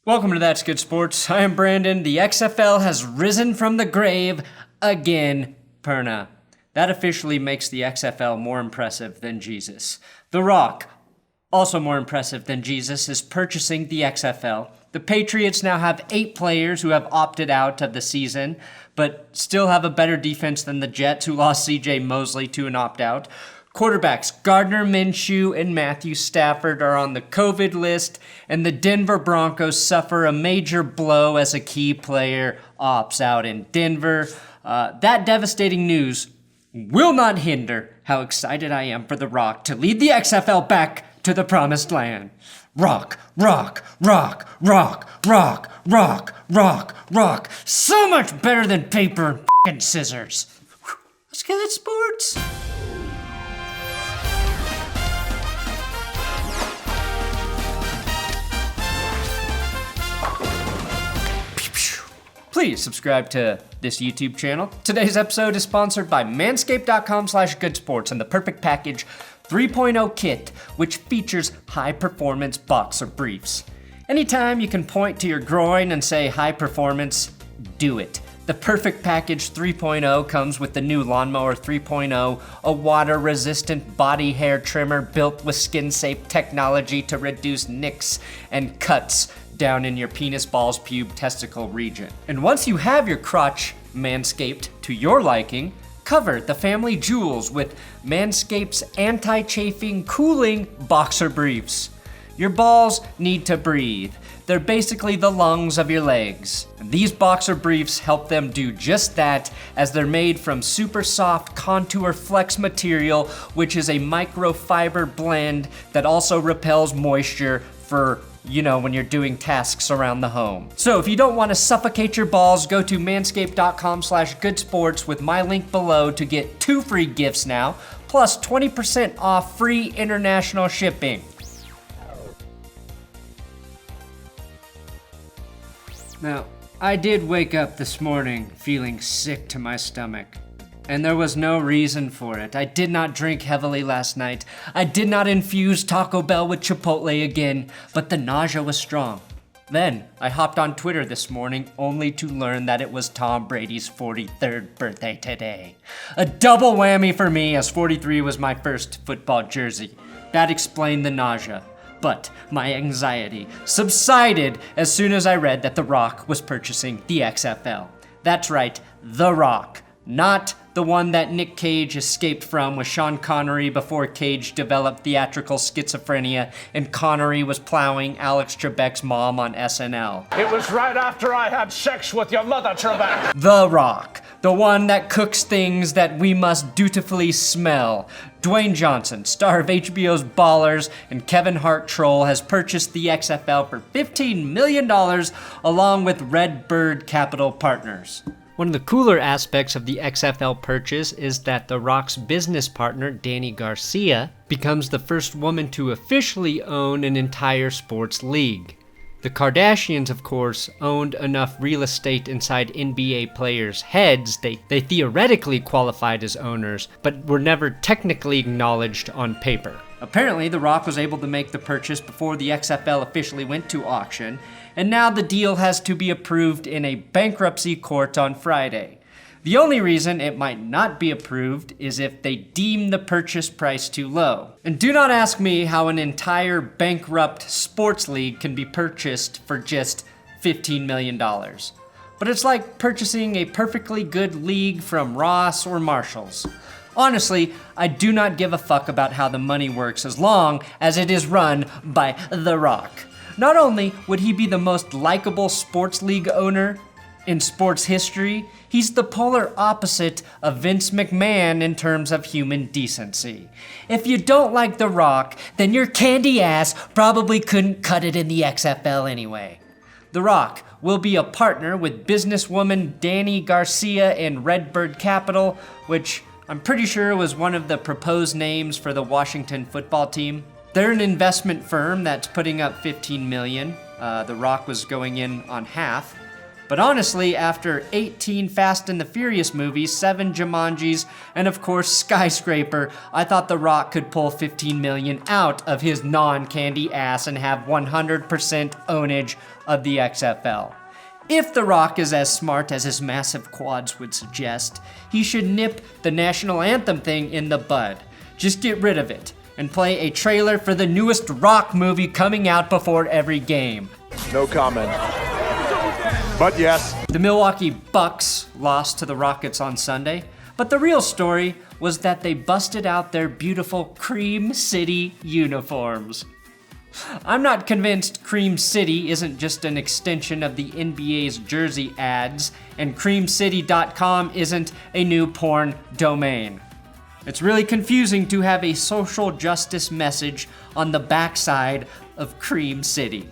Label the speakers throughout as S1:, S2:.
S1: Welcome to That's Good Sports. I am Brandon. The XFL has risen from the grave again, Perna. That officially makes the XFL more impressive than Jesus. The Rock, also more impressive than Jesus, is purchasing the XFL. The Patriots now have 8 players who have opted out of the season, but still have a better defense than the Jets, who lost CJ Mosley to an opt-out. Quarterbacks Gardner, Minshew, and Matthew Stafford are on the COVID list, and the Denver Broncos suffer a major blow as a key player opts out in Denver. That devastating news will not hinder how excited I am for The Rock to lead the XFL back to the promised land. Rock, rock, rock, rock, rock, rock, rock, rock. So much better than paper and scissors. Let's get it, sports. Please subscribe to this YouTube channel. Today's episode is sponsored by manscaped.com/goodsports and the Perfect Package 3.0 kit, which features high-performance boxer briefs. Anytime you can point to your groin and say high performance, do it. The Perfect Package 3.0 comes with the new Lawnmower 3.0, a water-resistant body hair trimmer built with skin-safe technology to reduce nicks and cuts down in your penis, balls, pube, testicle region. And once you have your crotch manscaped to your liking, cover the family jewels with Manscaped's anti-chafing, cooling boxer briefs. Your balls need to breathe. They're basically the lungs of your legs. And these boxer briefs help them do just that, as they're made from super soft Contour Flex material, which is a microfiber blend that also repels moisture for when you're doing tasks around the home. So if you don't want to suffocate your balls, go to manscaped.com/goodsports with my link below to get 2 free gifts now, plus 20% off free international shipping. Now, I did wake up this morning feeling sick to my stomach. And there was no reason for it. I did not drink heavily last night. I did not infuse Taco Bell with Chipotle again, but the nausea was strong. Then, I hopped on Twitter this morning only to learn that it was Tom Brady's 43rd birthday today. A double whammy for me, as 43 was my first football jersey. That explained the nausea. But my anxiety subsided as soon as I read that The Rock was purchasing the XFL. That's right, The Rock. Not the one that Nick Cage escaped from with Sean Connery before Cage developed theatrical schizophrenia and Connery was plowing Alex Trebek's mom on SNL.
S2: It was right after I had sex with your mother, Trebek.
S1: The Rock, the one that cooks things that we must dutifully smell. Dwayne Johnson, star of HBO's Ballers and Kevin Hart troll, has purchased the XFL for $15 million along with Redbird Capital Partners. One of the cooler aspects of the XFL purchase is that The Rock's business partner, Dany Garcia, becomes the first woman to officially own an entire sports league. The Kardashians, of course, owned enough real estate inside NBA players' heads they theoretically qualified as owners, but were never technically acknowledged on paper. Apparently, The Rock was able to make the purchase before the XFL officially went to auction, and now the deal has to be approved in a bankruptcy court on Friday. The only reason it might not be approved is if they deem the purchase price too low. And do not ask me how an entire bankrupt sports league can be purchased for just $15 million. But it's like purchasing a perfectly good league from Ross or Marshall's. Honestly, I do not give a fuck about how the money works as long as it is run by The Rock. Not only would he be the most likable sports league owner in sports history, he's the polar opposite of Vince McMahon in terms of human decency. If you don't like The Rock, then your candy ass probably couldn't cut it in the XFL anyway. The Rock will be a partner with businesswoman Dany Garcia in Redbird Capital, which I'm pretty sure was one of the proposed names for the Washington football team. They're an investment firm that's putting up $15 million. The Rock was going in on half. But honestly, after 18 Fast and the Furious movies, 7 Jumanjis, and of course Skyscraper, I thought The Rock could pull $15 million out of his non-candy ass and have 100% ownage of the XFL. If The Rock is as smart as his massive quads would suggest, he should nip the national anthem thing in the bud. Just get rid of it and play a trailer for the newest Rock movie coming out before every game.
S3: No comment. But yes.
S1: The Milwaukee Bucks lost to the Rockets on Sunday, but the real story was that they busted out their beautiful Cream City uniforms. I'm not convinced Cream City isn't just an extension of the NBA's jersey ads, and creamcity.com isn't a new porn domain. It's really confusing to have a social justice message on the backside of Cream City.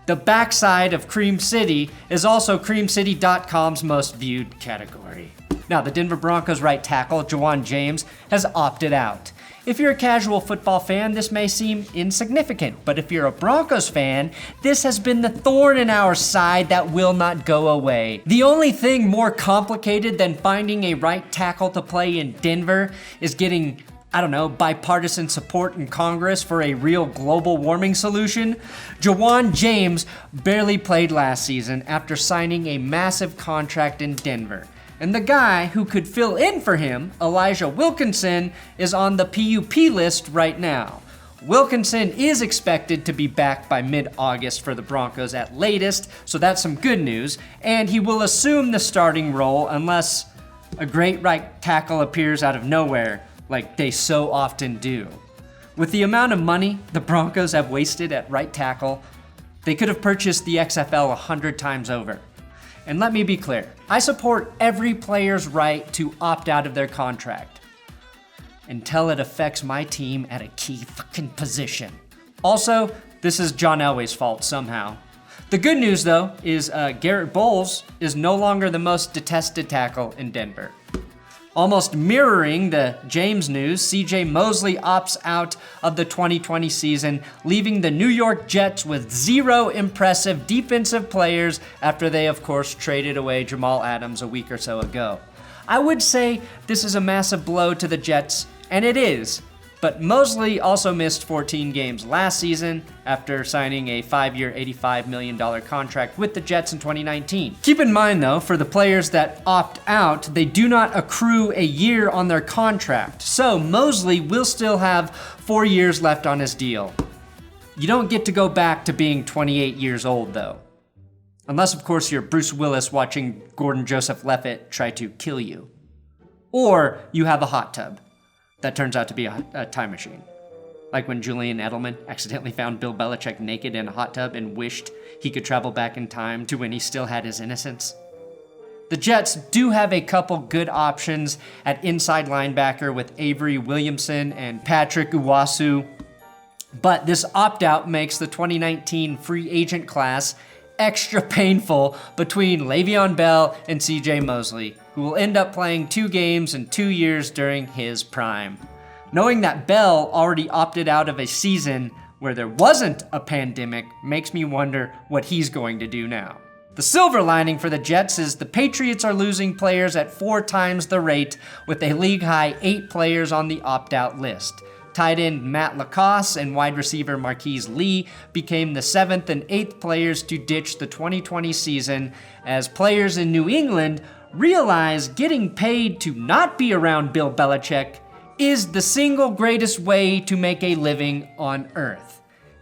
S1: The backside of Cream City is also creamcity.com's most viewed category. Now, the Denver Broncos right tackle, wuanJames, has opted out. If you're a casual football fan, this may seem insignificant, but if you're a Broncos fan, this has been the thorn in our side that will not go away. The only thing more complicated than finding a right tackle to play in Denver is getting, bipartisan support in Congress for a real global warming solution. wuanJames barely played last season after signing a massive contract in Denver. And the guy who could fill in for him, Elijah Wilkinson, is on the PUP list right now. Wilkinson is expected to be back by mid-August for the Broncos at latest, so that's some good news, and he will assume the starting role unless a great right tackle appears out of nowhere, like they so often do. With the amount of money the Broncos have wasted at right tackle, they could have purchased the XFL 100 times over. And let me be clear, I support every player's right to opt out of their contract until it affects my team at a key fucking position. Also, this is John Elway's fault somehow. The good news though is Garrett Bowles is no longer the most detested tackle in Denver. Almost mirroring the James news, CJ Mosley opts out of the 2020 season, leaving the New York Jets with 0 impressive defensive players after they, of course, traded away Jamal Adams a week or so ago. I would say this is a massive blow to the Jets, and it is. But Mosley also missed 14 games last season after signing a 5-year, $85 million contract with the Jets in 2019. Keep in mind though, for the players that opt out, they do not accrue a year on their contract. So Mosley will still have 4 years left on his deal. You don't get to go back to being 28 years old though. Unless of course you're Bruce Willis watching Gordon Joseph Levitt try to kill you. Or you have a hot tub that turns out to be a time machine. Like when Julian Edelman accidentally found Bill Belichick naked in a hot tub and wished he could travel back in time to when he still had his innocence. The Jets do have a couple good options at inside linebacker with Avery Williamson and Patrick Uwasu, but this opt-out makes the 2019 free agent class extra painful between Le'Veon Bell and CJ Mosley, who will end up playing 2 games in 2 years during his prime. Knowing that Bell already opted out of a season where there wasn't a pandemic makes me wonder what he's going to do now. The silver lining for the Jets is the Patriots are losing players at 4 times the rate, with a league-high 8 players on the opt-out list. Tight end Matt Lacosse and wide receiver Marqis Lee became the 7th and 8th players to ditch the 2020 season, as players in New England realize getting paid to not be around Bill Belichick is the single greatest way to make a living on Earth.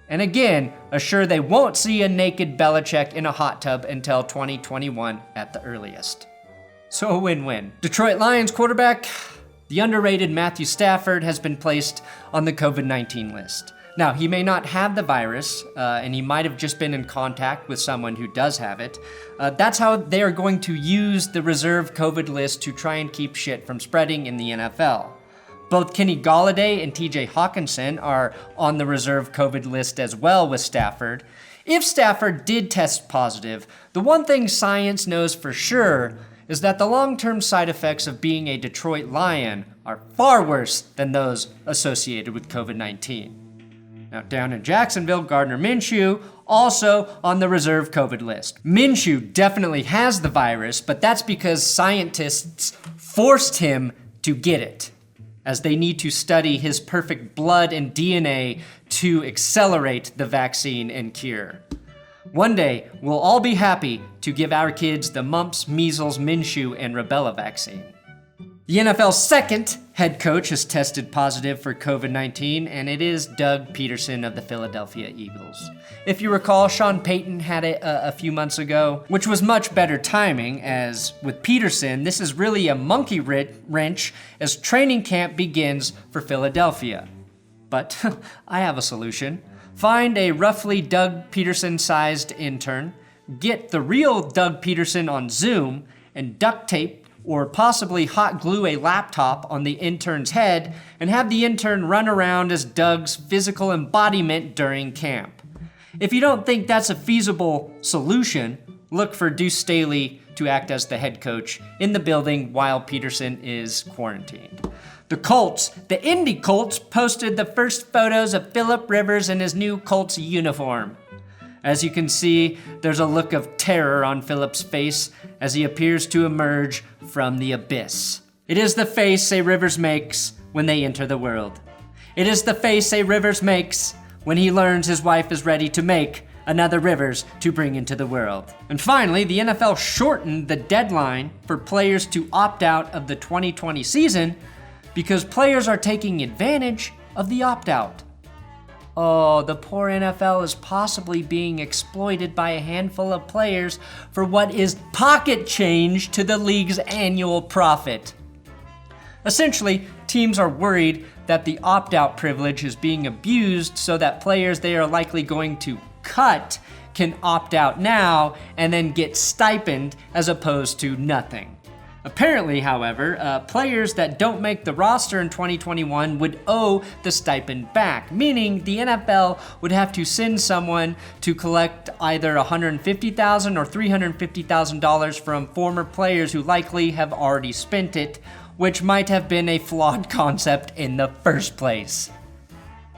S1: And again, assure they won't see a naked Belichick in a hot tub until 2021 at the earliest. So a win-win. Detroit Lions quarterback, the underrated Matthew Stafford, has been placed on the COVID-19 list. Now, he may not have the virus, and he might have just been in contact with someone who does have it. That's how they are going to use the reserve COVID list to try and keep shit from spreading in the NFL. Both Kenny Golladay and TJ Hawkinson are on the reserve COVID list as well with Stafford. If Stafford did test positive, the one thing science knows for sure is that the long-term side effects of being a Detroit Lion are far worse than those associated with COVID-19. Now down in Jacksonville, Gardner Minshew, also on the reserve COVID list. Minshew definitely has the virus, but that's because scientists forced him to get it, as they need to study his perfect blood and DNA to accelerate the vaccine and cure. One day, we'll all be happy to give our kids the mumps, measles, Minshew, and rubella vaccine. The NFL's second head coach has tested positive for COVID-19, and it is Doug Peterson of the Philadelphia Eagles. If you recall, Sean Payton had it a few months ago, which was much better timing, as with Peterson, this is really a monkey wrench as training camp begins for Philadelphia. But I have a solution. Find a roughly Doug Peterson-sized intern, get the real Doug Peterson on Zoom, and duct tape or possibly hot glue a laptop on the intern's head and have the intern run around as Doug's physical embodiment during camp. If you don't think that's a feasible solution, look for Deuce Staley to act as the head coach in the building while Peterson is quarantined. The Indy Colts, posted the first photos of Phillip Rivers in his new Colts uniform. As you can see, there's a look of terror on Phillip's face as he appears to emerge from the abyss. It is the face a Rivers makes when they enter the world. It is the face a Rivers makes when he learns his wife is ready to make another Rivers to bring into the world. And finally, the NFL shortened the deadline for players to opt out of the 2020 season because players are taking advantage of the opt-out. Oh, the poor NFL is possibly being exploited by a handful of players for what is pocket change to the league's annual profit. Essentially, teams are worried that the opt-out privilege is being abused so that players they are likely going to cut can opt out now and then get stipend as opposed to nothing. Apparently, however, players that don't make the roster in 2021 would owe the stipend back, meaning the NFL would have to send someone to collect either $150,000 or $350,000 from former players who likely have already spent it, which might have been a flawed concept in the first place.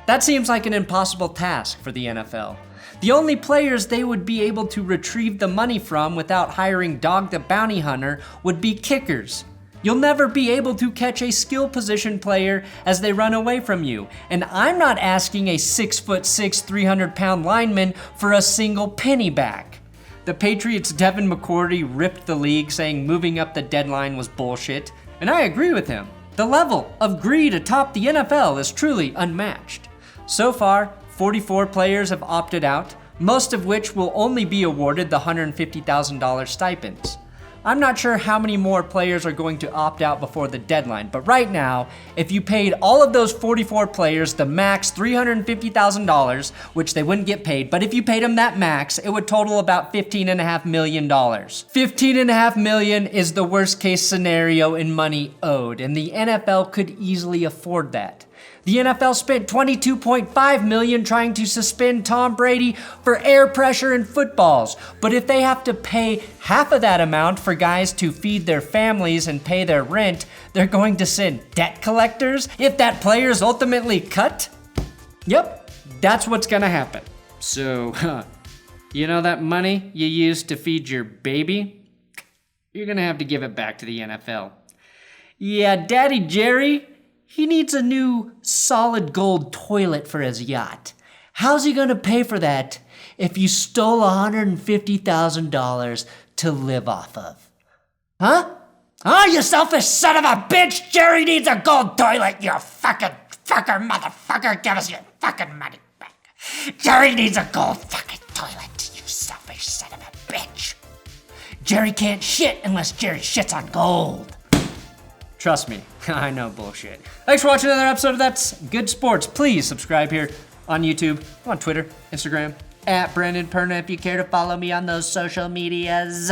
S1: That seems like an impossible task for the NFL. The only players they would be able to retrieve the money from without hiring Dog the Bounty Hunter would be kickers. You'll never be able to catch a skill position player as they run away from you. And I'm not asking a 6'6", 300-pound lineman for a single penny back. The Patriots' Devin McCourty ripped the league saying moving up the deadline was bullshit, and I agree with him. The level of greed atop the NFL is truly unmatched. So far, 44 players have opted out, most of which will only be awarded the $150,000 stipends. I'm not sure how many more players are going to opt out before the deadline, but right now, if you paid all of those 44 players the max $350,000, which they wouldn't get paid, but if you paid them that max, it would total about $15.5 million. $15.5 million is the worst case scenario in money owed, and the NFL could easily afford that. The NFL spent $22.5 million trying to suspend Tom Brady for air pressure in footballs. But if they have to pay half of that amount for guys to feed their families and pay their rent, they're going to send debt collectors if that player's ultimately cut? Yep, that's what's gonna happen. So, you know that money you used to feed your baby? You're gonna have to give it back to the NFL. Yeah, Daddy Jerry, he needs a new solid gold toilet for his yacht. How's he gonna pay for that if you stole $150,000 to live off of? Huh? Oh, you selfish son of a bitch! Jerry needs a gold toilet, you fucking fucker, motherfucker! Give us your fucking money back. Jerry needs a gold fucking toilet, you selfish son of a bitch. Jerry can't shit unless Jerry shits on gold. Trust me, I know bullshit. Thanks for watching another episode of That's Good Sports. Please subscribe here on YouTube, on Twitter, Instagram, @Brandon Perna if you care to follow me on those social medias.